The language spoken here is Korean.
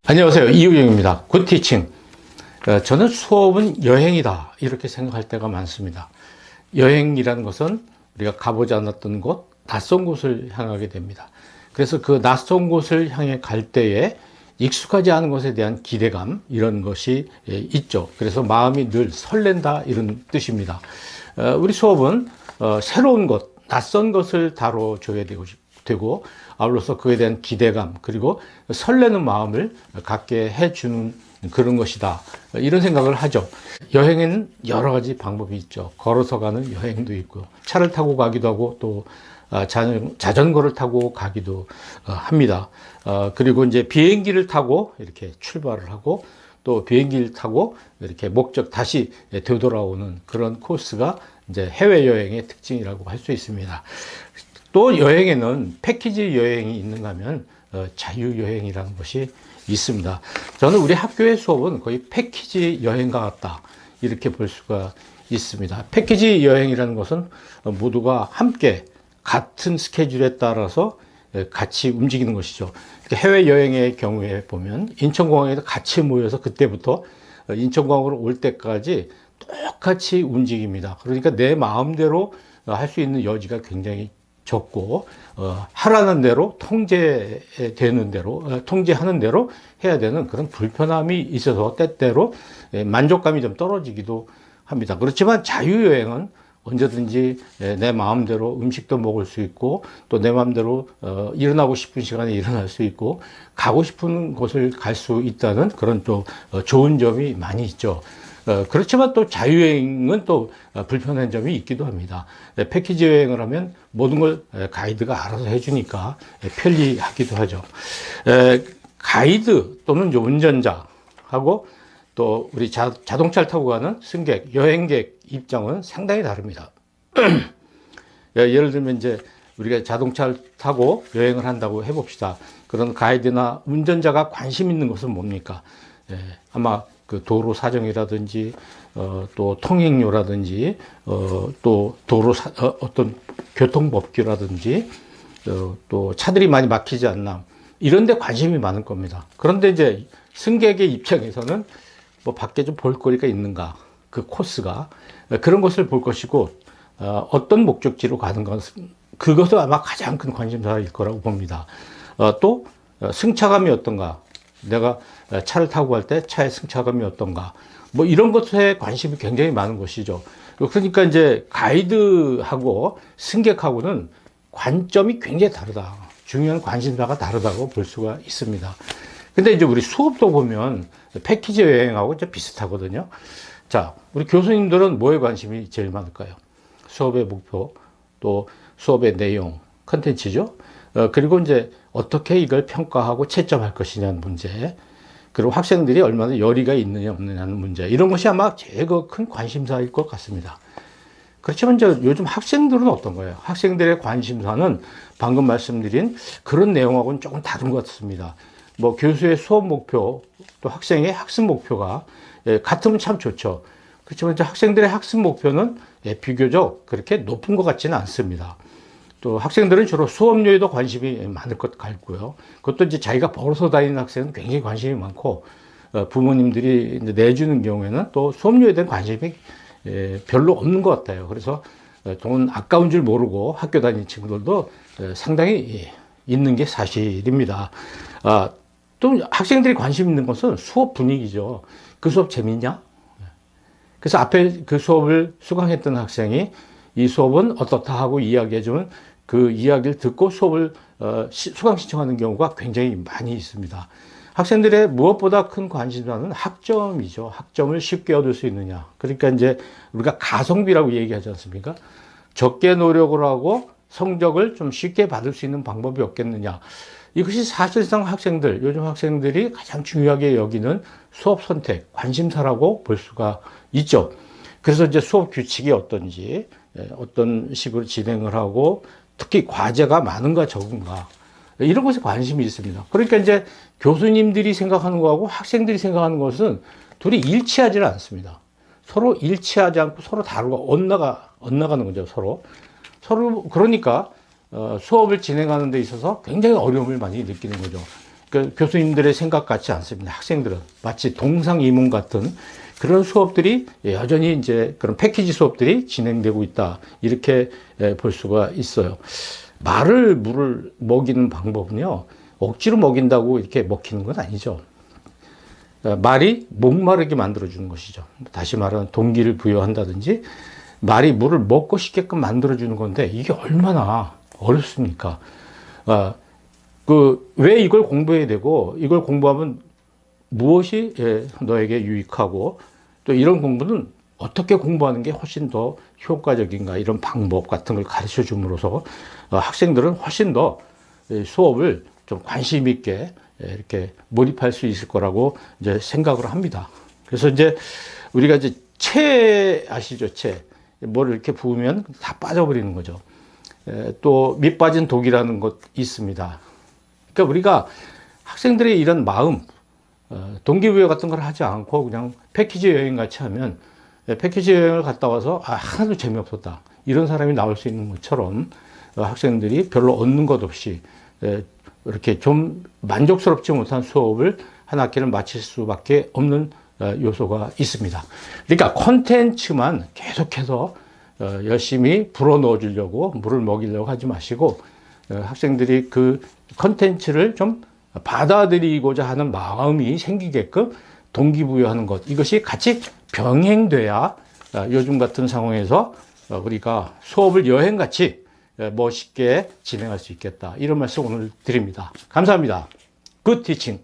안녕하세요. 이우영입니다. 굿티칭. 저는 수업은 여행이다 이렇게 생각할 때가 많습니다. 여행이라는 것은 우리가 가보지 않았던 곳, 낯선 곳을 향하게 됩니다. 그래서 그 낯선 곳을 향해 갈 때에 익숙하지 않은 것에 대한 기대감, 이런 것이 있죠. 그래서 마음이 늘 설렌다 이런 뜻입니다. 우리 수업은 새로운 것, 낯선 것을 다뤄줘야 되고 아울러서 그에 대한 기대감 그리고 설레는 마음을 갖게 해주는 그런 것이다, 이런 생각을 하죠. 여행에는 여러 가지 방법이 있죠. 걸어서 가는 여행도 있고 차를 타고 가기도 하고 또 자전거를 타고 가기도 합니다. 그리고 이제 비행기를 타고 이렇게 출발을 하고 또 비행기를 타고 이렇게 목적 다시 되돌아오는 그런 코스가 이제 해외여행의 특징이라고 할 수 있습니다. 또 여행에는 패키지 여행이 있는가 하면 자유여행이라는 것이 있습니다. 저는 우리 학교의 수업은 거의 패키지 여행과 같다 이렇게 볼 수가 있습니다. 패키지 여행이라는 것은 모두가 함께 같은 스케줄에 따라서 같이 움직이는 것이죠. 해외여행의 경우에 보면 인천공항에서 같이 모여서 그때부터 인천공항으로 올 때까지 똑같이 움직입니다. 그러니까 내 마음대로 할 수 있는 여지가 굉장히 적고 하라는 대로 통제하는 대로 해야 되는 그런 불편함이 있어서 때때로 만족감이 좀 떨어지기도 합니다. 그렇지만 자유여행은 언제든지 내 마음대로 음식도 먹을 수 있고 또 내 마음대로 일어나고 싶은 시간에 일어날 수 있고 가고 싶은 곳을 갈 수 있다는 그런 또 좋은 점이 많이 있죠. 그렇지만 또 자유여행은 또 불편한 점이 있기도 합니다. 패키지 여행을 하면 모든 걸 가이드가 알아서 해주니까 편리하기도 하죠. 가이드 또는 운전자하고 또 우리 자동차를 타고 가는 승객, 여행객 입장은 상당히 다릅니다. 예를 들면 이제 우리가 자동차를 타고 여행을 한다고 해봅시다. 그런 가이드나 운전자가 관심 있는 것은 뭡니까? 아마 그 도로 사정이라든지 또 통행료라든지 또 도로 어떤 교통법규라든지 또 차들이 많이 막히지 않나 이런 데 관심이 많을 겁니다. 그런데 이제 승객의 입장에서는 뭐 밖에 좀 볼거리가 있는가, 그 코스가 그런 것을 볼 것이고 어떤 목적지로 가는 것은 그것은 아마 가장 큰 관심사일 거라고 봅니다. 또 승차감이 어떤가, 내가 차를 타고 갈 때 차의 승차감이 어떤가, 뭐 이런 것에 관심이 굉장히 많은 것이죠. 그러니까 이제 가이드하고 승객하고는 관점이 굉장히 다르다, 중요한 관심사가 다르다고 볼 수가 있습니다. 근데 이제 우리 수업도 보면 패키지 여행하고 이제 비슷하거든요. 자, 우리 교수님들은 뭐에 관심이 제일 많을까요? 수업의 목표, 또 수업의 내용, 컨텐츠죠. 그리고 이제 어떻게 이걸 평가하고 채점할 것이냐는 문제, 그리고 학생들이 얼마나 열의가 있느냐 없느냐는 문제, 이런 것이 아마 제일 큰 관심사일 것 같습니다. 그렇지만 이제 요즘 학생들은 어떤 거예요? 학생들의 관심사는 방금 말씀드린 그런 내용하고는 조금 다른 것 같습니다. 뭐 교수의 수업 목표, 또 학생의 학습 목표가 같으면 참 좋죠. 그렇지만 이제 학생들의 학습 목표는 비교적 그렇게 높은 것 같지는 않습니다. 또 학생들은 주로 수업료에도 관심이 많을 것 같고요. 그것도 이제 자기가 벌어서 다니는 학생은 굉장히 관심이 많고 부모님들이 내주는 경우에는 또 수업료에 대한 관심이 별로 없는 것 같아요. 그래서 돈 아까운 줄 모르고 학교 다니는 친구들도 상당히 있는 게 사실입니다. 또 학생들이 관심 있는 것은 수업 분위기죠. 그 수업 재밌냐? 그래서 앞에 그 수업을 수강했던 학생이 이 수업은 어떻다 하고 이야기해주면 그 이야기를 듣고 수업을 수강 신청하는 경우가 굉장히 많이 있습니다. 학생들의 무엇보다 큰 관심사는 학점이죠. 학점을 쉽게 얻을 수 있느냐. 그러니까 이제 우리가 가성비라고 얘기하지 않습니까? 적게 노력을 하고 성적을 좀 쉽게 받을 수 있는 방법이 없겠느냐. 이것이 사실상 요즘 학생들이 가장 중요하게 여기는 수업 선택, 관심사라고 볼 수가 있죠. 그래서 이제 수업 규칙이 어떤지, 어떤 식으로 진행을 하고, 특히 과제가 많은가 적은가, 이런 것에 관심이 있습니다. 그러니까 이제 교수님들이 생각하는 거하고 학생들이 생각하는 것은 둘이 일치하지는 않습니다. 서로 일치하지 않고 서로 다르고 엇나가는 거죠, 서로. 그러니까 수업을 진행하는 데 있어서 굉장히 어려움을 많이 느끼는 거죠. 그 교수님들의 생각 같지 않습니다. 학생들은 마치 동상이몽 같은 그런 수업들이 여전히 이제 그런 패키지 수업들이 진행되고 있다. 이렇게 볼 수가 있어요. 말을 물을 먹이는 방법은요, 억지로 먹인다고 이렇게 먹히는 건 아니죠. 말이 목마르게 만들어주는 것이죠. 다시 말하면 동기를 부여한다든지 말이 물을 먹고 싶게끔 만들어주는 건데 이게 얼마나 어렵습니까? 왜 이걸 공부해야 되고 이걸 공부하면 무엇이 너에게 유익하고 또 이런 공부는 어떻게 공부하는 게 훨씬 더 효과적인가 이런 방법 같은 걸 가르쳐 줌으로써 학생들은 훨씬 더 수업을 좀 관심 있게 이렇게 몰입할 수 있을 거라고 이제 생각을 합니다. 그래서 이제 우리가 이제 채 아시죠? 채. 뭘 이렇게 부으면 다 빠져버리는 거죠. 또 밑 빠진 독이라는 것 있습니다. 그러니까 우리가 학생들의 이런 마음, 동기부여 같은 걸 하지 않고 그냥 패키지 여행 같이 하면 패키지 여행을 갔다 와서 하나도 재미없었다. 이런 사람이 나올 수 있는 것처럼 학생들이 별로 얻는 것 없이 이렇게 좀 만족스럽지 못한 수업을 한 학기를 마칠 수밖에 없는 요소가 있습니다. 그러니까 콘텐츠만 계속해서 열심히 불어넣어 주려고 물을 먹이려고 하지 마시고 학생들이 그 콘텐츠를 좀 받아들이고자 하는 마음이 생기게끔 동기부여하는 것, 이것이 같이 병행돼야 요즘 같은 상황에서 우리가 수업을 여행같이 멋있게 진행할 수 있겠다. 이런 말씀 오늘 드립니다. 감사합니다. 굿 티칭.